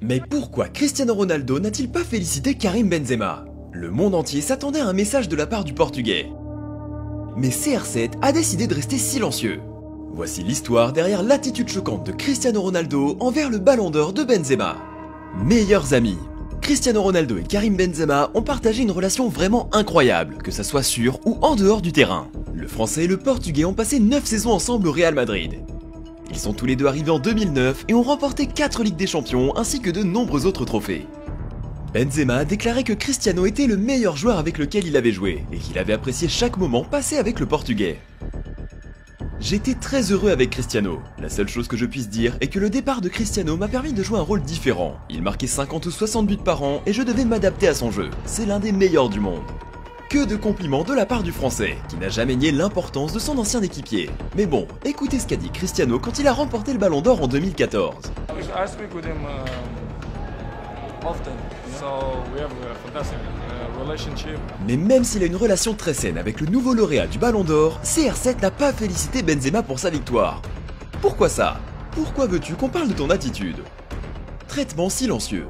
Mais pourquoi Cristiano Ronaldo n'a-t-il pas félicité Karim Benzema? Le monde entier s'attendait à un message de la part du Portugais. Mais CR7 a décidé de rester silencieux. Voici l'histoire derrière l'attitude choquante de Cristiano Ronaldo envers le Ballon d'Or de Benzema. Meilleurs amis, Cristiano Ronaldo et Karim Benzema ont partagé une relation vraiment incroyable, que ça soit sur ou en dehors du terrain. Le Français et le Portugais ont passé 9 saisons ensemble au Real Madrid. Ils sont tous les deux arrivés en 2009 et ont remporté 4 Ligues des Champions ainsi que de nombreux autres trophées. Benzema a déclaré que Cristiano était le meilleur joueur avec lequel il avait joué et qu'il avait apprécié chaque moment passé avec le Portugais. J'étais très heureux avec Cristiano. La seule chose que je puisse dire est que le départ de Cristiano m'a permis de jouer un rôle différent. Il marquait 50 ou 60 buts par an et je devais m'adapter à son jeu. C'est l'un des meilleurs du monde. Que de compliments de la part du Français, qui n'a jamais nié l'importance de son ancien équipier. Mais bon, écoutez ce qu'a dit Cristiano quand il a remporté le Ballon d'Or en 2014. Mais même s'il a une relation très saine avec le nouveau lauréat du Ballon d'Or, CR7 n'a pas félicité Benzema pour sa victoire. Pourquoi ça? Pourquoi veux-tu qu'on parle de ton attitude? Traitement silencieux.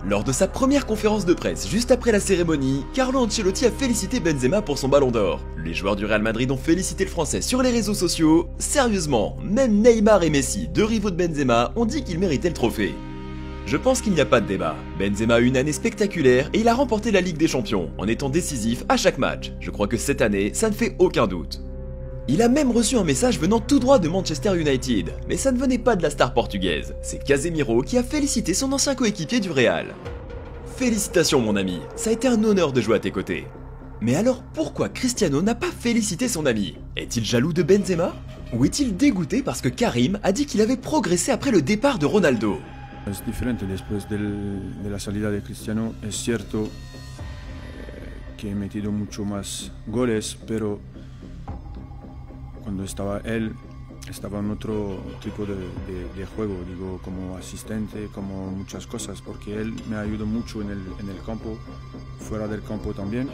Lors de sa première conférence de presse juste après la cérémonie, Carlo Ancelotti a félicité Benzema pour son Ballon d'Or. Les joueurs du Real Madrid ont félicité le Français sur les réseaux sociaux. Sérieusement, même Neymar et Messi, deux rivaux de Benzema, ont dit qu'il méritait le trophée. Je pense qu'il n'y a pas de débat. Benzema a eu une année spectaculaire et il a remporté la Ligue des Champions en étant décisif à chaque match. Je crois que cette année, ça ne fait aucun doute. Il a même reçu un message venant tout droit de Manchester United, mais ça ne venait pas de la star portugaise. C'est Casemiro qui a félicité son ancien coéquipier du Real. Félicitations mon ami, ça a été un honneur de jouer à tes côtés. Mais alors pourquoi Cristiano n'a pas félicité son ami? Est-il jaloux de Benzema? Ou est-il dégoûté parce que Karim a dit qu'il avait progressé après le départ de Ronaldo? Es diferente después de la salida de Cristiano. Es cierto que he metido mucho más goles, pero cuando estaba él, estaba en otro tipo de juego, digo, como asistente, como muchas cosas, porque él me ayudó mucho en el campo, fuera del campo también,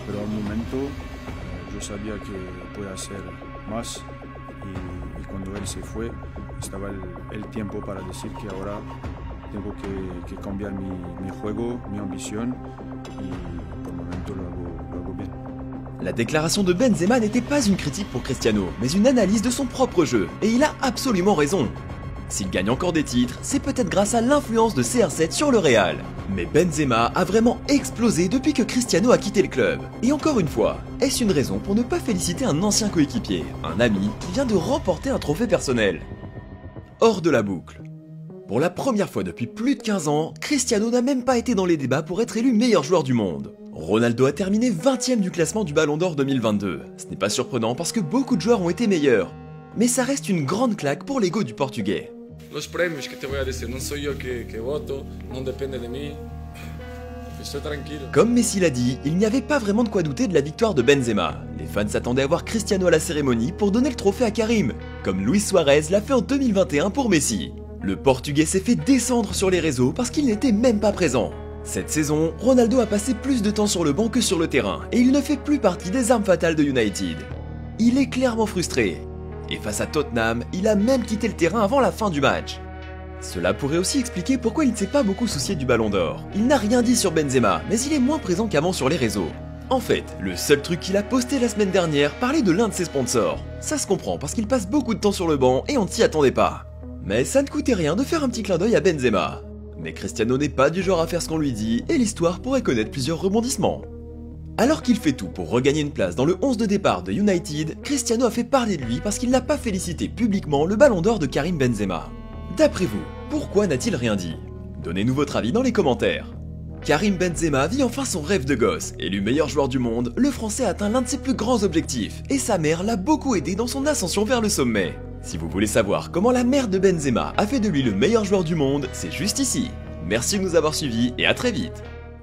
pero al momento yo sabía que podía hacer más y cuando él se fue, estaba el tiempo para decir que ahora tengo que cambiar mi juego, mi ambición y por el momento lo hago bien. La déclaration de Benzema n'était pas une critique pour Cristiano, mais une analyse de son propre jeu, et il a absolument raison. S'il gagne encore des titres, c'est peut-être grâce à l'influence de CR7 sur le Real. Mais Benzema a vraiment explosé depuis que Cristiano a quitté le club. Et encore une fois, est-ce une raison pour ne pas féliciter un ancien coéquipier, un ami qui vient de remporter un trophée personnel? Hors de la boucle. Pour la première fois depuis plus de 15 ans, Cristiano n'a même pas été dans les débats pour être élu meilleur joueur du monde. Ronaldo a terminé 20ème du classement du Ballon d'Or 2022. Ce n'est pas surprenant parce que beaucoup de joueurs ont été meilleurs. Mais ça reste une grande claque pour l'ego du Portugais. Los premios que te voy a decir, no soy yo que voto, no depende de mí. Estoy tranquilo. Comme Messi l'a dit, il n'y avait pas vraiment de quoi douter de la victoire de Benzema. Les fans s'attendaient à voir Cristiano à la cérémonie pour donner le trophée à Karim, comme Luis Suarez l'a fait en 2021 pour Messi. Le Portugais s'est fait descendre sur les réseaux parce qu'il n'était même pas présent. Cette saison, Ronaldo a passé plus de temps sur le banc que sur le terrain et il ne fait plus partie des armes fatales de United. Il est clairement frustré. Et face à Tottenham, il a même quitté le terrain avant la fin du match. Cela pourrait aussi expliquer pourquoi il ne s'est pas beaucoup soucié du Ballon d'Or. Il n'a rien dit sur Benzema, mais il est moins présent qu'avant sur les réseaux. En fait, le seul truc qu'il a posté la semaine dernière parlait de l'un de ses sponsors. Ça se comprend parce qu'il passe beaucoup de temps sur le banc et on ne s'y attendait pas. Mais ça ne coûtait rien de faire un petit clin d'œil à Benzema. Mais Cristiano n'est pas du genre à faire ce qu'on lui dit et l'histoire pourrait connaître plusieurs rebondissements. Alors qu'il fait tout pour regagner une place dans le 11 de départ de United, Cristiano a fait parler de lui parce qu'il n'a pas félicité publiquement le Ballon d'Or de Karim Benzema. D'après vous, pourquoi n'a-t-il rien dit? Donnez-nous votre avis dans les commentaires. Karim Benzema vit enfin son rêve de gosse. Élu meilleur joueur du monde, le Français a atteint l'un de ses plus grands objectifs et sa mère l'a beaucoup aidé dans son ascension vers le sommet. Si vous voulez savoir comment la mère de Benzema a fait de lui le meilleur joueur du monde, c'est juste ici. Merci de nous avoir suivis et à très vite.